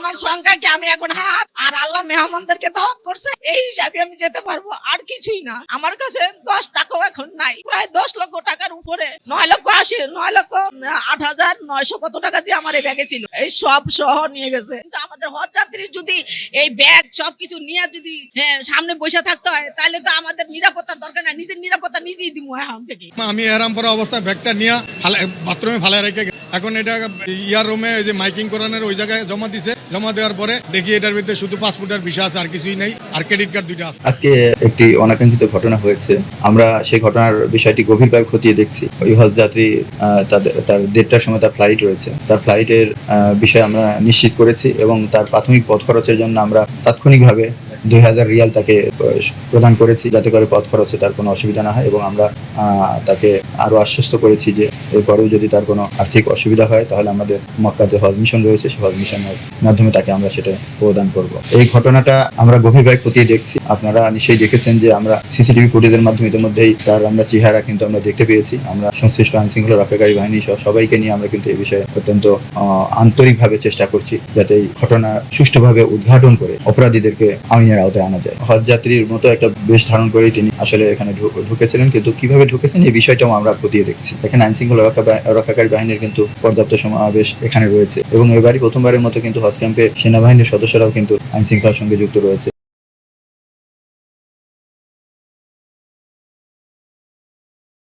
আমার সংখ্যা কি আমি এখন হাত আর আল্লাহ মেহমানদেরকে দাওয়াত করছে এই হিসাবে আমি যেতে পারবো, আর কিছুই না। আমার কাছে 10 টাকাও এখন নাই, প্রায় 10 লক্ষ টাকার উপরে, 9,80,9,08,900 কত টাকা যে আমার এই ব্যাগে ছিল, এই সব সহ নিয়ে গেছে। কিন্তু আমাদের হজ যাত্রী যদি এই ব্যাগ সবকিছু নিয়ে যদি সামনে বসে থাকতে হয়, তাহলে তো আমাদের নিরাপত্তার দরকার নাই, নিজের নিরাপত্তা নিজেই দিব এখন থেকে। আমি এরাম পরে অবস্থা ব্যাগটা নিয়ে বাথরুমে ফালাই রেখে, এখন এটা ইয়ার রুমে যে মাইকিং করানোর ওই জায়গায় জমা দিছে। জমা দেওয়ার পরে দেখি এটার ভিতরে শুধু পাসপোর্টের ভিসা আছে, আর কিছুই নাই, আর ক্রেডিট কার্ড 2টা আছে। আজকে একটি অনাকাঙ্ক্ষিত ঘটনা হয়েছে। আমরা সেই ঘটনার বিষয়টি গভীরভাবে খতিয়ে দেখছি। ওই হজ যাত্রী তার 1:30টার সময় তার ফ্লাইট রয়েছে। তার ফ্লাইটের বিষয়ে আমরা নিশ্চিত করেছি এবং তার প্রাথমিক পথ খরচের জন্য আমরা তাৎক্ষণিকভাবে 2000 রিয়াল তাকে প্রদান করেছি, যাতে করে পথ খরচে তার কোনো অসুবিধা না হয়। এবং আমরা তাকে আরো আশ্বস্ত করেছি যে এরপরেও যদি তার কোনো আর্থিক অসুবিধা হয়, তাহলে আমাদের মক্কাতে হজ মিশন রয়েছে, সেই হজ মিশনের মাধ্যমে তাকে আমরা সেটা প্রদান করব। এই ঘটনাটা আমরা গভীরভাবে খতিয়ে দেখছি। আপনারা নিশ্চয়ই দেখেছেন যে আমরা সিসিটিভি ফুটেজের মাধ্যমে ইতিমধ্যেই তার আমরা চেহারা কিন্তু আমরা দেখতে পেয়েছি। আমরা সংশ্লিষ্ট আইনশৃঙ্খলা রক্ষাকারী বাহিনী সহ সবাইকে নিয়ে আমরা কিন্তু এই বিষয়ে অত্যন্ত আন্তরিকভাবে চেষ্টা করছি, যাতে এই ঘটনা সুষ্ঠুভাবে উদ্ঘাটন করে অপরাধীদেরকে আইনের আওতায় আনা যায়। হজ যাত্রীর মতো একটা বেশ ধারণ করেই তিনি আসলে এখানে ঢুকেছিলেন, কিন্তু কিভাবে ঢুকেছেন এই বিষয়টাও আমরা খতিয়ে দেখছি। এখানে আইনশৃঙ্খলা রক্ষাকারী বাহিনীর কিন্তু পর্যাপ্ত সমাবেশ এখানে রয়েছে এবং এবারই প্রথমবারের মতো কিন্তু হজ ক্যাম্পে সেনাবাহিনীর সদস্যরাও কিন্তু আইনশৃঙ্খলার সঙ্গে যুক্ত রয়েছে।